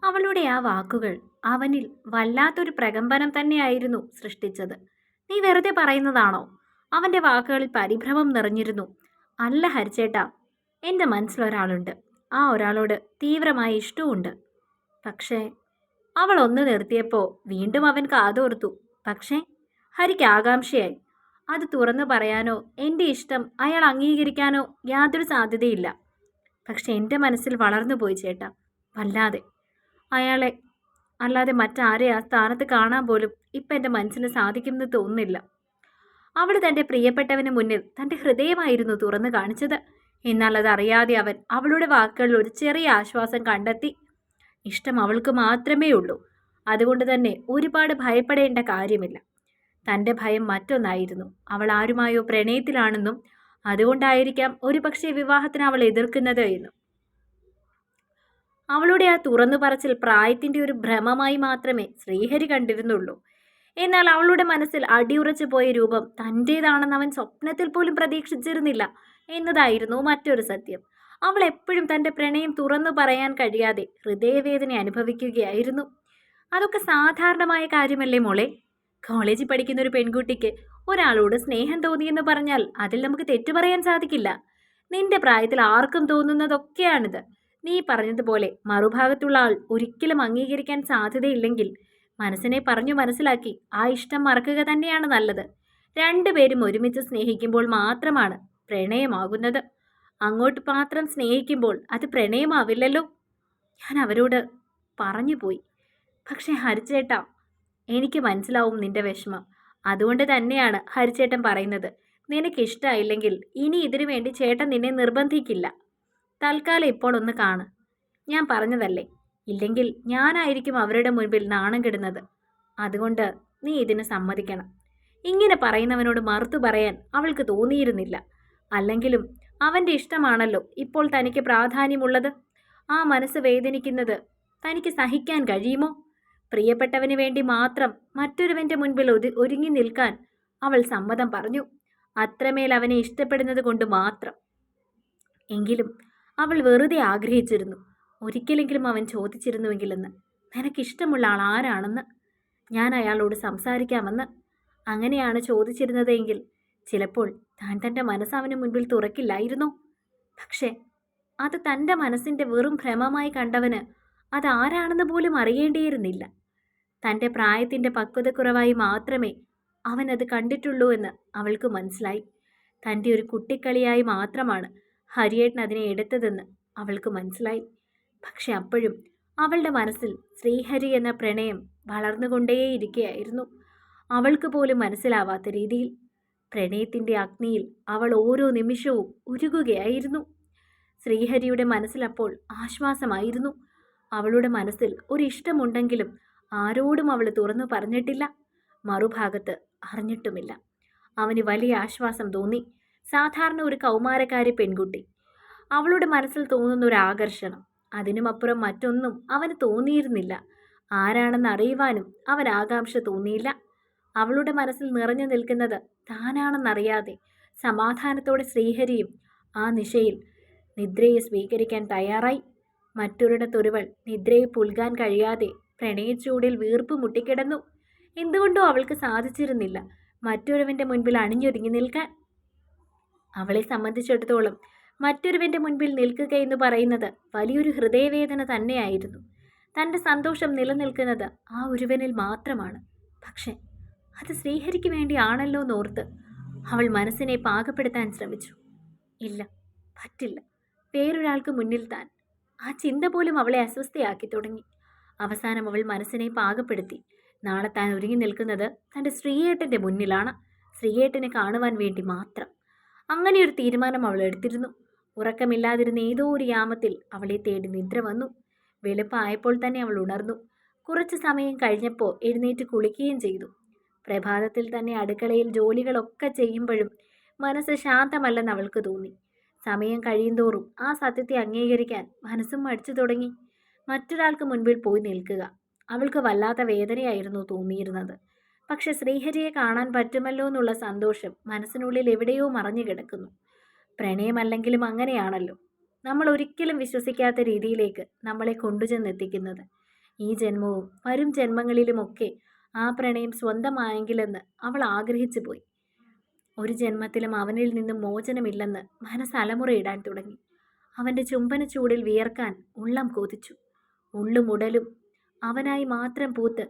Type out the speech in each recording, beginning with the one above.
അവളുടെ ആ വാക്കുകൾ അവനിൽ വല്ലാത്തൊരു പ്രകമ്പനം തന്നെയായിരുന്നു സൃഷ്ടിച്ചത്. നീ വെറുതെ പറയുന്നതാണോ? അവന്റെ വാക്കുകളിൽ പരിഭ്രമം നിറഞ്ഞിരുന്നു. അല്ല ഹരിച്ചേട്ടാ, എൻ്റെ മനസ്സിലൊരാളുണ്ട്. ആ ഒരാളോട് തീവ്രമായ ഇഷ്ടവുമുണ്ട്. പക്ഷേ അവൾ ഒന്ന് നിർത്തിയപ്പോൾ വീണ്ടും അവൻ കാതോർത്തു. പക്ഷേ ഹരിക്ക് ആകാംക്ഷയായി. അത് തുറന്നു പറയാനോ എൻ്റെ ഇഷ്ടം അയാൾ അംഗീകരിക്കാനോ യാതൊരു സാധ്യതയില്ല. പക്ഷെ എൻ്റെ മനസ്സിൽ വളർന്നുപോയി ചേട്ടാ, വല്ലാതെ. അയാളെ അല്ലാതെ മറ്റാരെ ആ സ്ഥാനത്ത് കാണാൻ പോലും ഇപ്പം എൻ്റെ മനസ്സിന് സാധിക്കുമെന്ന് തോന്നുന്നില്ല. അവൾ തൻ്റെ പ്രിയപ്പെട്ടവന് മുന്നിൽ തൻ്റെ ഹൃദയമായിരുന്നു തുറന്നു കാണിച്ചത്. എന്നാൽ അതറിയാതെ അവൻ അവളുടെ വാക്കുകളിൽ ഒരു ചെറിയ ആശ്വാസം കണ്ടെത്തി. ഇഷ്ടം അവൾക്ക് മാത്രമേ ഉള്ളൂ. അതുകൊണ്ട് തന്നെ ഒരുപാട് ഭയപ്പെടേണ്ട കാര്യമില്ല. തൻ്റെ ഭയം മറ്റൊന്നായിരുന്നു. അവൾ ആരുമായോ പ്രണയത്തിലാണെന്നും അതുകൊണ്ടായിരിക്കാം ഒരുപക്ഷെ വിവാഹത്തിന് അവൾ എതിർക്കുന്നത് എന്നും. അവളുടെ ആ തുറന്നു പറച്ചിൽ പ്രായത്തിൻ്റെ ഒരു ഭ്രമമായി മാത്രമേ ശ്രീഹരി കണ്ടിരുന്നുള്ളൂ. എന്നാൽ അവളുടെ മനസ്സിൽ അടിയുറച്ചു പോയ രൂപം തൻ്റേതാണെന്ന് അവൻ സ്വപ്നത്തിൽ പോലും പ്രതീക്ഷിച്ചിരുന്നില്ല എന്നതായിരുന്നു മറ്റൊരു സത്യം. അവൾ എപ്പോഴും തൻ്റെ പ്രണയം തുറന്നു പറയാൻ കഴിയാതെ ഹൃദയവേദന അനുഭവിക്കുകയായിരുന്നു. അതൊക്കെ സാധാരണമായ കാര്യമല്ലേ മോളെ? കോളേജിൽ പഠിക്കുന്ന ഒരു പെൺകുട്ടിക്ക് ഒരാളോട് സ്നേഹം തോന്നിയെന്ന് പറഞ്ഞാൽ അതിൽ നമുക്ക് തെറ്റു പറയാൻ സാധിക്കില്ല. നിന്റെ പ്രായത്തിൽ ആർക്കും തോന്നുന്നതൊക്കെയാണിത്. നീ പറഞ്ഞതുപോലെ മറുഭാഗത്തുള്ള ആൾ ഒരിക്കലും അംഗീകരിക്കാൻ സാധ്യതയില്ലെങ്കിൽ മനസ്സിനെ പറഞ്ഞു മനസ്സിലാക്കി ആ ഇഷ്ടം മറക്കുക തന്നെയാണ് നല്ലത്. രണ്ടുപേരും ഒരുമിച്ച് സ്നേഹിക്കുമ്പോൾ മാത്രമാണ് പ്രണയമാകുന്നത്. അങ്ങോട്ട് മാത്രം സ്നേഹിക്കുമ്പോൾ അത് പ്രണയമാവില്ലല്ലോ. ഞാൻ അവരോട് പറഞ്ഞു പോയി. പക്ഷേ ഹരിച്ചേട്ടാ, എനിക്ക് മനസ്സിലാവും നിന്റെ വിഷമം. അതുകൊണ്ട് തന്നെയാണ് ഹരിച്ചേട്ടൻ പറയുന്നത്. നിനക്കിഷ്ടമായില്ലെങ്കിൽ ഇനി ഇതിനു വേണ്ടി ചേട്ടൻ നിന്നെ നിർബന്ധിക്കില്ല. തൽക്കാലം ഇപ്പോൾ ഒന്ന് കാണ്. ഞാൻ പറഞ്ഞതല്ലേ, ഇല്ലെങ്കിൽ ഞാനായിരിക്കും അവരുടെ മുൻപിൽ നാണം കെടുന്നത്. അതുകൊണ്ട് നീ ഇതിന് സമ്മതിക്കണം. ഇങ്ങനെ പറയുന്നവനോട് മറുത്തു പറയാൻ അവൾക്ക് തോന്നിയിരുന്നില്ല. അല്ലെങ്കിലും അവൻ്റെ ഇഷ്ടമാണല്ലോ ഇപ്പോൾ തനിക്ക് പ്രാധാന്യമുള്ളത്. ആ മനസ്സ് വേദനിക്കുന്നത് തനിക്ക് സഹിക്കാൻ കഴിയുമോ? പ്രിയപ്പെട്ടവന് വേണ്ടി മാത്രം മറ്റൊരുവൻ്റെ മുൻപിൽ ഒരുങ്ങി നിൽക്കാൻ അവൾ സമ്മതം പറഞ്ഞു. അത്രമേൽ അവനെ ഇഷ്ടപ്പെടുന്നത് കൊണ്ട് മാത്രം. എങ്കിലും അവൾ വെറുതെ ആഗ്രഹിച്ചിരുന്നു. ഒരിക്കലെങ്കിലും അവൻ ചോദിച്ചിരുന്നുവെങ്കിലെന്ന്, നിനക്കിഷ്ടമുള്ള ആൾ ആരാണെന്ന്. ഞാൻ അയാളോട് സംസാരിക്കാമെന്ന്. അങ്ങനെയാണ് ചോദിച്ചിരുന്നതെങ്കിൽ ചിലപ്പോൾ താൻ തൻ്റെ മനസ്സ് അവന് മുൻപിൽ തുറക്കില്ലായിരുന്നോ? പക്ഷേ അത് തൻ്റെ മനസ്സിൻ്റെ വെറും ഭ്രമമായി കണ്ടവന് അതാരാണെന്ന് പോലും അറിയേണ്ടിയിരുന്നില്ല. തൻ്റെ പ്രായത്തിൻ്റെ പക്വതക്കുറവായി മാത്രമേ അവനത് കണ്ടിട്ടുള്ളൂ എന്ന് അവൾക്ക് മനസ്സിലായി. തൻ്റെ ഒരു കുട്ടിക്കളിയായി മാത്രമാണ് ഹരിയേട്ടൻ അതിനെ എടുത്തതെന്ന് അവൾക്ക് മനസ്സിലായി. പക്ഷെ അപ്പോഴും അവളുടെ മനസ്സിൽ ശ്രീഹരി എന്ന പ്രണയം വളർന്നുകൊണ്ടേയിരിക്കുകയായിരുന്നു. അവൾക്ക് പോലും മനസ്സിലാവാത്ത രീതിയിൽ പ്രണയത്തിൻ്റെ അഗ്നിയിൽ അവൾ ഓരോ നിമിഷവും ഉരുകുകയായിരുന്നു. ശ്രീഹരിയുടെ മനസ്സിലപ്പോൾ ആശ്വാസമായിരുന്നു. അവളുടെ മനസ്സിൽ ഒരിഷ്ടമുണ്ടെങ്കിലും ആരോടും അവൾ തുറന്നു പറഞ്ഞിട്ടില്ല. മറുഭാഗത്ത് അറിഞ്ഞിട്ടുമില്ല. അവന് വലിയ ആശ്വാസം തോന്നി. സാധാരണ ഒരു കൗമാരക്കാരി പെൺകുട്ടി. അവളുടെ മനസ്സിൽ തോന്നുന്ന ഒരു ആകർഷണം, അതിനുമപ്പുറം മറ്റൊന്നും അവന് തോന്നിയിരുന്നില്ല. ആരാണെന്ന് അറിയുവാനും അവൻ ആകാംക്ഷ തോന്നിയില്ല. അവളുടെ മനസ്സിൽ നിറഞ്ഞു നിൽക്കുന്നത് താനാണെന്നറിയാതെ സമാധാനത്തോടെ ശ്രീഹരിയും ആ നിശയിൽ നിദ്രയെ സ്വീകരിക്കാൻ തയ്യാറായി. മറ്റൊരിടത്തൊരുവൾ നിദ്രയെ പുൽകാൻ കഴിയാതെ പ്രണയച്ചൂടിൽ വീർപ്പ് മുട്ടിക്കിടന്നു. എന്തുകൊണ്ടോ അവൾക്ക് സാധിച്ചിരുന്നില്ല മറ്റൊരുവൻ്റെ മുൻപിൽ അണിഞ്ഞൊരുങ്ങി നിൽക്കാൻ. അവളെ സംബന്ധിച്ചിടത്തോളം മറ്റൊരുവൻ്റെ മുൻപിൽ നിൽക്കുക എന്ന് പറയുന്നത് വലിയൊരു ഹൃദയവേദന തന്നെയായിരുന്നു. തൻ്റെ സന്തോഷം നിലനിൽക്കുന്നത് ആ ഒരുവനിൽ മാത്രമാണ്. പക്ഷെ അത് ശ്രീഹരിക്ക് വേണ്ടിയാണല്ലോ എന്നോർത്ത് അവൾ മനസ്സിനെ പാകപ്പെടുത്താൻ ശ്രമിച്ചു. ഇല്ല, പറ്റില്ല. വേറൊരാൾക്ക് മുന്നിൽ താൻ. ആ ചിന്ത പോലും അവളെ അസ്വസ്ഥയാക്കി തുടങ്ങി. അവസാനം അവൾ മനസ്സിനെ പാകപ്പെടുത്തി. നാളെ താൻ ഒരുങ്ങി നിൽക്കുന്നത് തൻ്റെ ശ്രീയേട്ടൻ്റെ മുന്നിലാണ്. ശ്രീയേട്ടനെ കാണുവാൻ വേണ്ടി മാത്രം. അങ്ങനെയൊരു തീരുമാനം അവൾ എടുത്തിരുന്നു. ഉറക്കമില്ലാതിരുന്ന ഏതോ ഒരു യാമത്തിൽ അവളെ തേടി നിദ്ര വന്നു. വെളുപ്പായപ്പോൾ തന്നെ അവൾ ഉണർന്നു. കുറച്ച് സമയം കഴിഞ്ഞപ്പോൾ എഴുന്നേറ്റ് കുളിക്കുകയും ചെയ്തു. പ്രഭാതത്തിൽ തന്നെ അടുക്കളയിൽ ജോലികളൊക്കെ ചെയ്യുമ്പോഴും മനസ്സ് ശാന്തമല്ലെന്ന് അവൾക്ക് തോന്നി. സമയം കഴിയുന്തോറും ആ സത്യത്തെ അംഗീകരിക്കാൻ മനസ്സും മടിച്ചു തുടങ്ങി. മറ്റൊരാൾക്ക് മുൻപിൽ പോയി നിൽക്കുക അവൾക്ക് വല്ലാത്ത വേദനയായിരുന്നു തോന്നിയിരുന്നത്. പക്ഷെ ശ്രീഹരിയെ കാണാൻ പറ്റുമല്ലോ എന്നുള്ള സന്തോഷം മനസ്സിനുള്ളിൽ എവിടെയോ മറഞ്ഞു കിടക്കുന്നു. പ്രണയമല്ലെങ്കിലും അങ്ങനെയാണല്ലോ, നമ്മൾ ഒരിക്കലും വിശ്വസിക്കാത്ത രീതിയിലേക്ക് നമ്മളെ കൊണ്ടുചെന്നെത്തിക്കുന്നത്. ഈ ജന്മവും വരും ജന്മങ്ങളിലുമൊക്കെ ആ പ്രണയം സ്വന്തമായെങ്കിലെന്ന് അവൾ ആഗ്രഹിച്ചു പോയി. ഒരു ജന്മത്തിലും അവനിൽ നിന്നും മോചനമില്ലെന്ന് മനസ്സ് അലമുറയിടാൻ തുടങ്ങി. അവൻ്റെ ചുംബന ചൂടിൽ വിയർക്കാൻ ഉള്ളം കൊതിച്ചു. ഉള്ളും ഉടലും അവനായി മാത്രം പൂത്ത്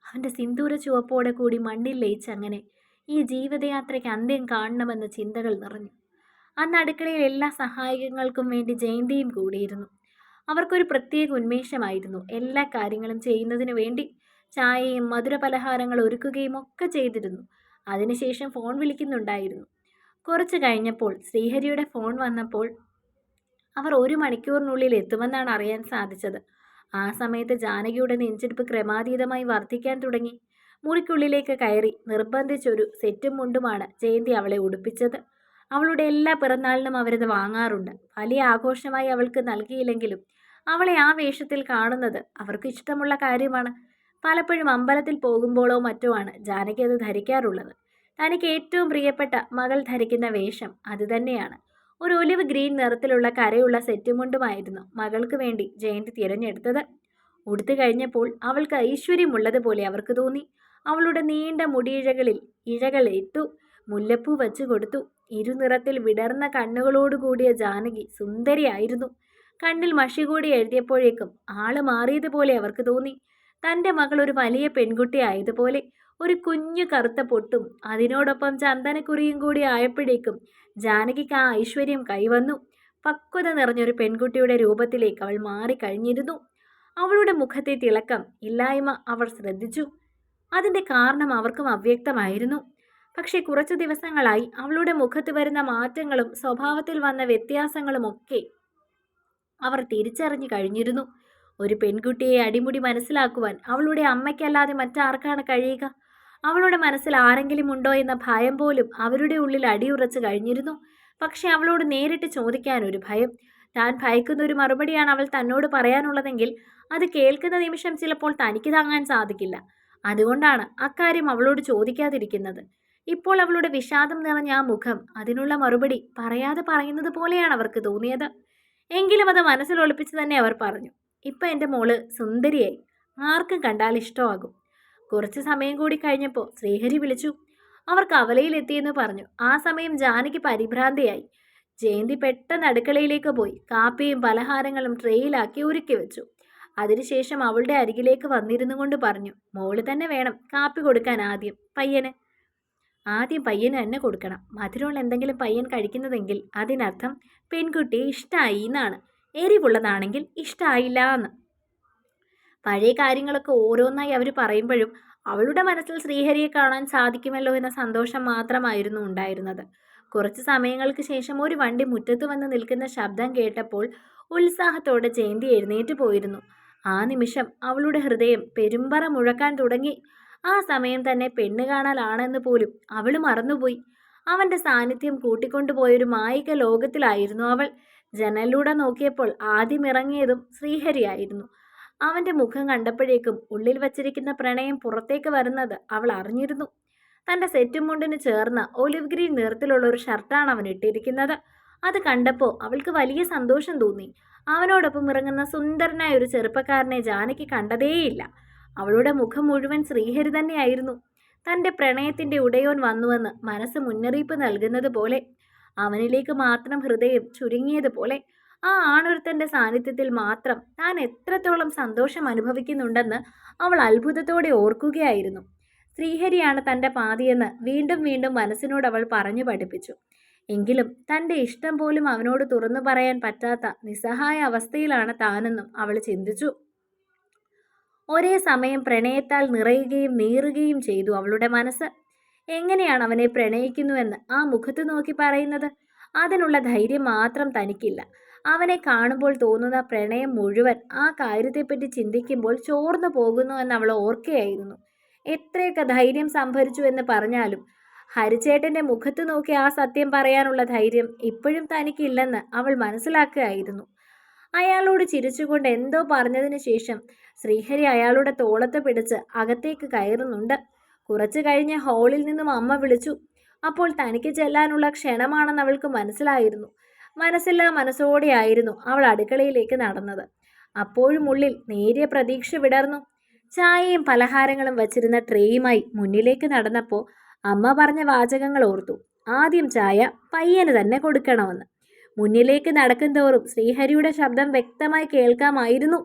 അവൻ്റെ സിന്ദൂര ചുവപ്പോടെ കൂടി മണ്ണിൽ ലയിച്ചങ്ങനെ ഈ ജീവിതയാത്രയ്ക്ക് അന്ത്യം കാണണമെന്ന ചിന്തകൾ നിറഞ്ഞു. അന്ന് അടുക്കളയിൽ എല്ലാ സഹായങ്ങൾക്കും വേണ്ടി ജയന്തിയും കൂടിയിരുന്നു. അവർക്കൊരു പ്രത്യേക ഉന്മേഷമായിരുന്നു എല്ലാ കാര്യങ്ങളും ചെയ്യുന്നതിനു വേണ്ടി. ചായയും മധുരപലഹാരങ്ങൾ ഒരുക്കുകയും ഒക്കെ ചെയ്തിരുന്നു. അതിനുശേഷം ഫോൺ വിളിക്കുന്നുണ്ടായിരുന്നു. കുറച്ച് കഴിഞ്ഞപ്പോൾ ശ്രീഹരിയുടെ ഫോൺ വന്നപ്പോൾ അവർ 1 മണിക്കൂറിനുള്ളിൽ എത്തുമെന്നാണ് അറിയാൻ സാധിച്ചത്. ആ സമയത്ത് ജാനകിയുടെ നെഞ്ചിടിപ്പ് ക്രമാതീതമായി വർദ്ധിക്കാൻ തുടങ്ങി. മുറിക്കുള്ളിലേക്ക് കയറി നിർബന്ധിച്ചൊരു സെറ്റും മുണ്ടുമാണ് ജയന്തി അവളെ ഉടുപ്പിച്ചത്. അവളുടെ എല്ലാ പിറന്നാളിനും അവരത് വാങ്ങാറുണ്ട്. വലിയ ആഘോഷമായി അവൾക്ക് നൽകിയില്ലെങ്കിലും അവളെ ആ വേഷത്തിൽ കാണുന്നത് അവർക്ക് ഇഷ്ടമുള്ള കാര്യമാണ്. പലപ്പോഴും അമ്പലത്തിൽ പോകുമ്പോഴോ മറ്റോ ആണ് ജാനകി അത് ധരിക്കാറുള്ളത്. തനിക്ക് ഏറ്റവും പ്രിയപ്പെട്ട മകൾ ധരിക്കുന്ന വേഷം അതുതന്നെയാണ്. ഒരു ഒലിവ് ഗ്രീൻ നിറത്തിലുള്ള കരയുള്ള സെറ്റുമുണ്ടുമായിരുന്നു മകൾക്ക് വേണ്ടി ജയന്തി തിരഞ്ഞെടുത്തത്. ഉടുത്തു കഴിഞ്ഞപ്പോൾ അവൾക്ക് ഐശ്വര്യമുള്ളതുപോലെ അവർക്ക് തോന്നി. അവളുടെ നീണ്ട മുടിയിഴകളിൽ ഇഴകൾ ഇട്ടു. മുല്ലപ്പൂ വച്ചു കൊടുത്തു. ഇരുനിറത്തിൽ വിടർന്ന കണ്ണുകളോടുകൂടിയ ജാനകി സുന്ദരിയായിരുന്നു. കണ്ണിൽ മഷി കൂടി എഴുതിയപ്പോഴേക്കും ആള് മാറിയതുപോലെ അവർക്ക് തോന്നി. തൻ്റെ മകൾ ഒരു വലിയ പെൺകുട്ടി ആയതുപോലെ. ഒരു കുഞ്ഞു കറുത്ത പൊട്ടും അതിനോടൊപ്പം ചന്ദനക്കുറിയും കൂടി ആയപ്പോഴേക്കും ജാനകിക്ക് ആ ഐശ്വര്യം കൈവന്നു. പക്വത നിറഞ്ഞൊരു പെൺകുട്ടിയുടെ രൂപത്തിലേക്ക് അവൾ മാറിക്കഴിഞ്ഞിരുന്നു. അവളുടെ മുഖത്തെ തിളക്കം ഇല്ലായ്മ അവർ ശ്രദ്ധിച്ചു. അതിൻ്റെ കാരണം അവർക്കും അവ്യക്തമായിരുന്നു. പക്ഷേ കുറച്ചു ദിവസങ്ങളായി അവളുടെ മുഖത്ത് വരുന്ന മാറ്റങ്ങളും സ്വഭാവത്തിൽ വന്ന വ്യത്യാസങ്ങളുമൊക്കെ അവർ തിരിച്ചറിഞ്ഞു കഴിഞ്ഞിരുന്നു. ഒരു പെൺകുട്ടിയെ അടിമുടി മനസ്സിലാക്കുവാൻ അവളുടെ അമ്മയ്ക്കല്ലാതെ മറ്റാർക്കാണ് കഴിയുക? അവളുടെ മനസ്സിൽ ആരെങ്കിലും ഉണ്ടോ എന്ന ഭയം പോലും അവരുടെ ഉള്ളിൽ അടിയുറച്ചു കഴിഞ്ഞിരുന്നു. പക്ഷെ അവളോട് നേരിട്ട് ചോദിക്കാൻ ഒരു ഭയം. താൻ ഭയക്കുന്ന ഒരു മറുപടിയാണ് അവൾ തന്നോട് പറയാനുള്ളതെങ്കിൽ അത് കേൾക്കുന്ന നിമിഷം ചിലപ്പോൾ തനിക്ക് താങ്ങാൻ സാധിക്കില്ല. അതുകൊണ്ടാണ് അക്കാര്യം അവളോട് ചോദിക്കാതിരിക്കുന്നത്. ഇപ്പോൾ അവളുടെ വിഷാദം നിറഞ്ഞ ആ മുഖം അതിനുള്ള മറുപടി പറയാതെ പറയുന്നത് പോലെയാണ് അവർക്ക് തോന്നിയത്. എങ്കിലും അത് മനസ്സിൽ ഒളിപ്പിച്ച് തന്നെ അവർ പറഞ്ഞു, ഇപ്പം എൻ്റെ മോള് സുന്ദരിയായി, ആർക്കും കണ്ടാൽ ഇഷ്ടമാകും. കുറച്ച് സമയം കൂടി കഴിഞ്ഞപ്പോൾ ശ്രീഹരി വിളിച്ചു. അവർ കവലയിലെത്തിയെന്ന് പറഞ്ഞു. ആ സമയം ജാനകി പരിഭ്രാന്തിയായി. ജയന്തി പെട്ടെന്ന് അടുക്കളയിലേക്ക് പോയി കാപ്പിയും പലഹാരങ്ങളും ട്രേയിലാക്കി ഒരുക്കി വെച്ചു. അതിനുശേഷം അവളുടെ അരികിലേക്ക് വന്നിരുന്നു കൊണ്ട് പറഞ്ഞു, മോള് തന്നെ വേണം കാപ്പി കൊടുക്കാൻ. ആദ്യം പയ്യന് തന്നെ കൊടുക്കണം. മധുരമുള്ള എന്തെങ്കിലും പയ്യൻ കഴിക്കുന്നതെങ്കിൽ അതിനർത്ഥം പെൺകുട്ടിയെ ഇഷ്ടമായി എന്നാണ്. എരിവുള്ളതാണെങ്കിൽ ഇഷ്ടമായില്ല എന്ന്. പഴയ കാര്യങ്ങളൊക്കെ ഓരോന്നായി അവർ പറയുമ്പോഴും അവളുടെ മനസ്സിൽ ശ്രീഹരിയെ കാണാൻ സാധിക്കുമല്ലോ എന്ന സന്തോഷം മാത്രമായിരുന്നു ഉണ്ടായിരുന്നത്. കുറച്ച് സമയങ്ങൾക്ക് ശേഷം ഒരു വണ്ടി മുറ്റത്ത് വന്ന് നിൽക്കുന്ന ശബ്ദം കേട്ടപ്പോൾ ഉത്സാഹത്തോടെ ജയന്തി എഴുന്നേറ്റ് പോയിരുന്നു. ആ നിമിഷം അവളുടെ ഹൃദയം പെരുമ്പറ മുഴക്കാൻ തുടങ്ങി. ആ സമയം തന്നെ പെണ്ണ് കാണലാണെന്ന് പോലും അവൾ മറന്നുപോയി. അവൻ്റെ സാന്നിധ്യം കൂട്ടിക്കൊണ്ടുപോയൊരു മായിക ലോകത്തിലായിരുന്നു അവൾ. ജനലിലൂടെ നോക്കിയപ്പോൾ ആദ്യം ഇറങ്ങിയതും ശ്രീഹരിയായിരുന്നു. അവൻ്റെ മുഖം കണ്ടപ്പോഴേക്കും ഉള്ളിൽ വച്ചിരിക്കുന്ന പ്രണയം പുറത്തേക്ക് വരുന്നത് അവൾ അറിഞ്ഞിരുന്നു. തൻ്റെ സെറ്റും മുണ്ടിന് ചേർന്ന ഒലിവ് ഗ്രീൻ നിറത്തിലുള്ള ഒരു ഷർട്ടാണ് അവൻ ഇട്ടിരിക്കുന്നത്. അത് കണ്ടപ്പോൾ അവൾക്ക് വലിയ സന്തോഷം തോന്നി. അവനോടൊപ്പം ഇറങ്ങുന്ന സുന്ദരനായ ഒരു ചെറുപ്പക്കാരനെ ജാനകി കണ്ടതേയില്ല. അവളുടെ മുഖം മുഴുവൻ ശ്രീഹരി തന്നെയായിരുന്നു. തൻ്റെ പ്രണയത്തിൻ്റെ ഉടയോൻ വന്നുവെന്ന് മനസ്സ് മുന്നറിയിപ്പ് നൽകുന്നത് പോലെ, അവനിലേക്ക് മാത്രം ഹൃദയം ചുരുങ്ങിയതുപോലെ, ആ ആണൊരുത്തൻ്റെ സാന്നിധ്യത്തിൽ മാത്രം താൻ എത്രത്തോളം സന്തോഷം അനുഭവിക്കുന്നുണ്ടെന്ന് അവൾ അത്ഭുതത്തോടെ ഓർക്കുകയായിരുന്നു. ശ്രീഹരിയാണ് തൻ്റെ പാതിയെന്ന് വീണ്ടും വീണ്ടും മനസ്സിനോട് അവൾ പറഞ്ഞു പഠിപ്പിച്ചു. എങ്കിലും തൻ്റെ ഇഷ്ടം പോലും അവനോട് തുറന്നു പറയാൻ പറ്റാത്ത നിസ്സഹായ അവസ്ഥയിലാണ് താനെന്നും അവൾ ചിന്തിച്ചു. ഒരേ സമയം പ്രണയത്താൽ നിറയുകയും നീറുകയും ചെയ്തു അവളുടെ മനസ്സ്. എങ്ങനെയാണ് അവനെ പ്രണയിക്കുന്നുവെന്ന് ആ മുഖത്ത് നോക്കി പറയുന്നത്? അതിനുള്ള ധൈര്യം മാത്രം തനിക്കില്ല. അവനെ കാണുമ്പോൾ തോന്നുന്ന പ്രണയം മുഴുവൻ ആ കാര്യത്തെപ്പറ്റി ചിന്തിക്കുമ്പോൾ ചോർന്നു പോകുന്നു എന്ന് അവൾ ഓർക്കുകയായിരുന്നു. എത്രയൊക്കെ ധൈര്യം സംഭരിച്ചു എന്ന് പറഞ്ഞാലും ഹരിച്ചേട്ടൻ്റെ മുഖത്ത് നോക്കി ആ സത്യം പറയാനുള്ള ധൈര്യം ഇപ്പോഴും തനിക്കില്ലെന്ന് അവൾ മനസ്സിലാക്കുകയായിരുന്നു. അയാളോട് ചിരിച്ചുകൊണ്ട് എന്തോ പറഞ്ഞതിന് ശേഷം ശ്രീഹരി അയാളുടെ തോളത്ത് പിടിച്ച് അകത്തേക്ക് കയറുന്നുണ്ട്. കുറച്ചു കഴിഞ്ഞ് ഹാളിൽ നിന്നും അമ്മ വിളിച്ചു. അപ്പോൾ തനിക്ക് ചെല്ലാനുള്ള ക്ഷണമാണെന്ന് അവൾക്ക് മനസ്സിലായിരുന്നു. മനസ്സില്ലാ മനസ്സോടെയായിരുന്നു അവൾ അടുക്കളയിലേക്ക് നടന്നത്. അപ്പോഴും ഉള്ളിൽ നേരിയ പ്രതീക്ഷ വിടർന്നു. ചായയും പലഹാരങ്ങളും വച്ചിരുന്ന ട്രേയുമായി മുന്നിലേക്ക് നടന്നപ്പോൾ അമ്മ പറഞ്ഞ വാചകങ്ങൾ ഓർത്തു. ആദ്യം ചായ പയ്യന് തന്നെ കൊടുക്കണമെന്ന്. മുന്നിലേക്ക് നടക്കും തോറും ശ്രീഹരിയുടെ ശബ്ദം വ്യക്തമായി കേൾക്കാമായിരുന്നു.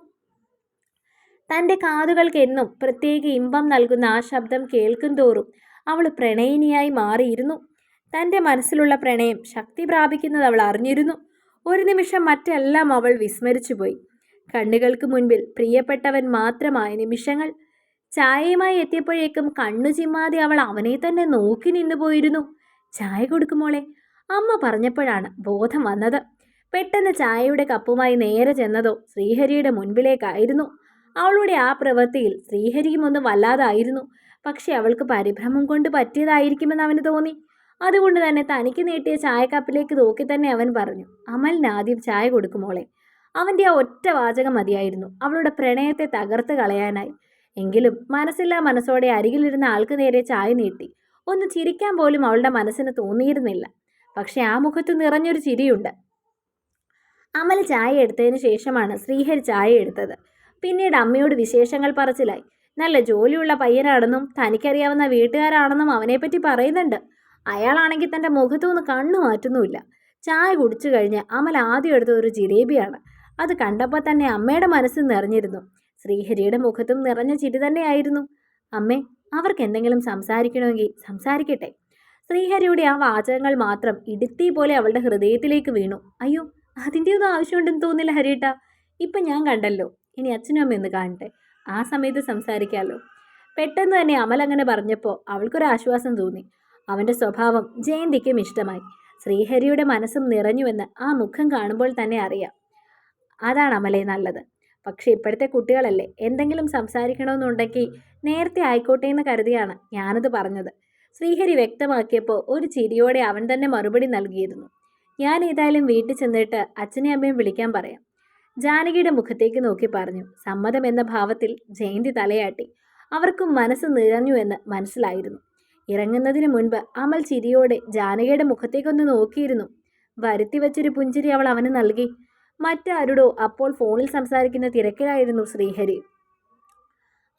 തൻ്റെ കാതുകൾക്ക് എന്നും പ്രത്യേക ഇമ്പം നൽകുന്ന ആ ശബ്ദം കേൾക്കും തോറും അവൾ പ്രണയിനിയായി മാറിയിരുന്നു. തൻ്റെ മനസ്സിലുള്ള പ്രണയം ശക്തി പ്രാപിക്കുന്നത് അവൾ അറിഞ്ഞിരുന്നു. ഒരു നിമിഷം മറ്റെല്ലാം അവൾ വിസ്മരിച്ചുപോയി. കണ്ണുകൾക്ക് മുൻപിൽ പ്രിയപ്പെട്ടവൻ മാത്രമായ നിമിഷങ്ങൾ. ചായയുമായി എത്തിയപ്പോഴേക്കും കണ്ണു ചിമ്മാതെ അവൾ അവനെ തന്നെ നോക്കി നിന്നു പോയിരുന്നു. ചായ കൊടുക്കുമോളെ, അമ്മ പറഞ്ഞപ്പോഴാണ് ബോധം വന്നത്. പെട്ടെന്ന് ചായയുടെ കപ്പുമായി നേരെ ചെന്നതോ ശ്രീഹരിയുടെ മുൻപിലേക്കായിരുന്നു. അവളുടെ ആ പ്രവൃത്തിയിൽ ശ്രീഹരിയും ഒന്ന് വല്ലാതായിരുന്നു. പക്ഷെ അവൾക്ക് പരിഭ്രമം കൊണ്ട് പറ്റിയതായിരിക്കുമെന്ന് അവന് തോന്നി. അതുകൊണ്ട് തന്നെ തനിക്ക് നീട്ടിയ ചായക്കപ്പിലേക്ക് നോക്കി തന്നെ അവൻ പറഞ്ഞു, അമലിന് ആദ്യം ചായ കൊടുക്കുമോളെ. അവൻ്റെ ആ ഒറ്റ വാചകം മതിയായിരുന്നു അവളുടെ പ്രണയത്തെ തകർത്ത് കളയാനായി. എങ്കിലും മനസ്സില്ലാ മനസ്സോടെ അരികിലിരുന്ന ആൾക്ക് നേരെ ചായ നീട്ടി. ഒന്ന് ചിരിക്കാൻ പോലും അവളുടെ മനസ്സിന് തോന്നിയിരുന്നില്ല. പക്ഷെ ആ മുഖത്ത് നിറഞ്ഞൊരു ചിരിയുണ്ട്. അമൽ ചായ എടുത്തതിന് ശേഷമാണ് ശ്രീഹരി ചായ എടുത്തത്. പിന്നീട് അമ്മയോട് വിശേഷങ്ങൾ പറച്ചിലായി. നല്ല ജോലിയുള്ള പയ്യനാണെന്നും തനിക്കറിയാവുന്ന വീട്ടുകാരാണെന്നും അവനെപ്പറ്റി പറയുന്നുണ്ട്. അയാളാണെങ്കിൽ തൻ്റെ മുഖത്തുനിന്ന് കണ്ണു മാറ്റുന്നുമില്ല. ചായ കുടിച്ചു കഴിഞ്ഞ് അമൽ ആദ്യം എടുത്ത ഒരു ജിലേബിയാണ്. അത് കണ്ടപ്പോൾ തന്നെ അമ്മയുടെ മനസ്സ് നിറഞ്ഞിരുന്നു. ശ്രീഹരിയുടെ മുഖത്തും നിറഞ്ഞ ചിരി തന്നെയായിരുന്നു. അമ്മേ, അവർക്ക് എന്തെങ്കിലും സംസാരിക്കണമെങ്കിൽ സംസാരിക്കട്ടെ. ശ്രീഹരിയുടെ ആ വാചകങ്ങൾ മാത്രം ഇടുത്തി പോലെ അവളുടെ ഹൃദയത്തിലേക്ക് വീണു. അയ്യോ, അതിൻ്റെ ഒന്നും ആവശ്യമുണ്ടെന്ന് തോന്നില്ല ഹരിയേട്ടാ. ഇപ്പം ഞാൻ കണ്ടല്ലോ, ഇനി അച്ഛനും അമ്മ ഒന്ന് കാണട്ടെ, ആ സമയത്ത് സംസാരിക്കാമല്ലോ. പെട്ടെന്ന് തന്നെ അമൽ അങ്ങനെ പറഞ്ഞപ്പോൾ അവൾക്കൊരാശ്വാസം തോന്നി. അവൻ്റെ സ്വഭാവം ജയന്തിക്കും ഇഷ്ടമായി. ശ്രീഹരിയുടെ മനസ്സും നിറഞ്ഞുവെന്ന് ആ മുഖം കാണുമ്പോൾ തന്നെ അറിയാം. അതാണ് അമലേ നല്ലത്. പക്ഷെ ഇപ്പോഴത്തെ കുട്ടികളല്ലേ, എന്തെങ്കിലും സംസാരിക്കണമെന്നുണ്ടെങ്കിൽ നേരത്തെ ആയിക്കോട്ടെ എന്ന് കരുതിയാണ് ഞാനത് പറഞ്ഞത്. ശ്രീഹരി വ്യക്തമാക്കിയപ്പോൾ ഒരു ചിരിയോടെ അവൻ തന്നെ മറുപടി നൽകിയിരുന്നു. ഞാൻ ഏതായാലും വീട്ടിൽ ചെന്നിട്ട് അച്ഛനെയും അമ്മയും വിളിക്കാൻ പറയാം. ജാനകിയുടെ മുഖത്തേക്ക് നോക്കി പറഞ്ഞു. സമ്മതം എന്ന ഭാവത്തിൽ ജയന്തി തലയാട്ടി. അവർക്കും മനസ്സ് നിറഞ്ഞു എന്ന് മനസ്സിലായിരുന്നു. ഇറങ്ങുന്നതിന് മുൻപ് അമൽ ചിരിയോടെ ജാനകിയുടെ മുഖത്തേക്കൊന്ന് നോക്കിയിരുന്നു. വരുത്തി വെച്ചൊരു പുഞ്ചിരി അവൾ അവന് നൽകി. മറ്റാരുടോ അപ്പോൾ ഫോണിൽ സംസാരിക്കുന്ന തിരക്കിലായിരുന്നു ശ്രീഹരി.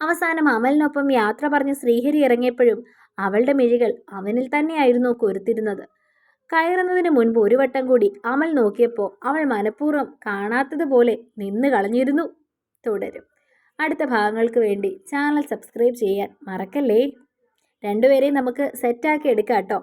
അവസാനം അമലിനൊപ്പം യാത്ര പറഞ്ഞ് ശ്രീഹരി ഇറങ്ങിയപ്പോഴും അവളുടെ മിഴികൾ അവനിൽ തന്നെയായിരുന്നു കൊരുത്തിരുന്നത്. കയറുന്നതിന് മുൻപ് ഒരു വട്ടം കൂടി അമൽ നോക്കിയപ്പോൾ അവൾ മനഃപൂർവ്വം കാണാത്തതുപോലെ നിന്ന് കളഞ്ഞിരുന്നു. തുടരും. അടുത്ത ഭാഗങ്ങൾക്ക് വേണ്ടി ചാനൽ സബ്സ്ക്രൈബ് ചെയ്യാൻ മറക്കല്ലേ. രണ്ടുപേരെയും നമുക്ക് സെറ്റാക്കി എടുക്കാം കേട്ടോ.